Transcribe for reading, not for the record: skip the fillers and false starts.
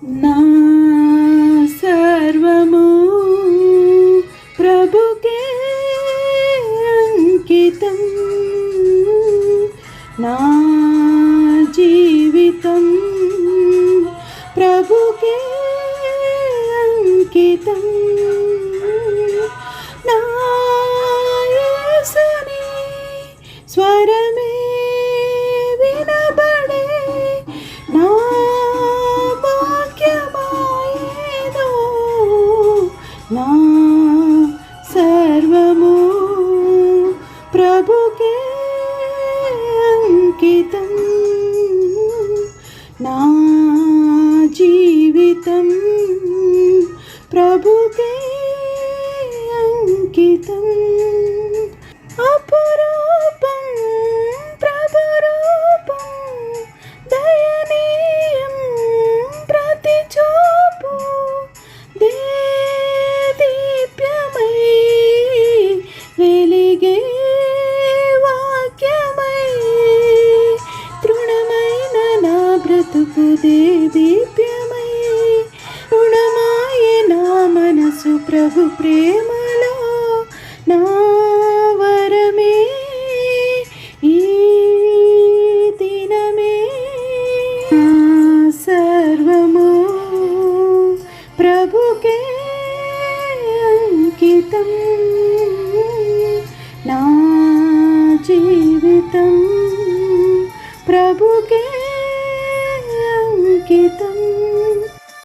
నా సర్వము ప్రభుకే అంకితం, నా జీవితం ప్రభుకే అంకితం. నా యేసుని స్వరమే వినబడే, నా భాగ్యమాయేదో, నా సర్వము ప్రభుకే అంకితం, నా జీవితం ప్రభుకే అంకితం. అపురూపం ప్రభురూపం, దయనీయం ప్రతి చూపు, దేదీప్యమై వెలిగే వాక్యమై, తృణమైన నా బ్రతుకు దేదీప్యమై, రుణమాయే నా మనసు ప్రభు ప్రేమలో, నా వరమే ఈ దినమే. నా సర్వము ప్రభుకే అంకితం, నా జీవితం ప్రభుకే అంకితం.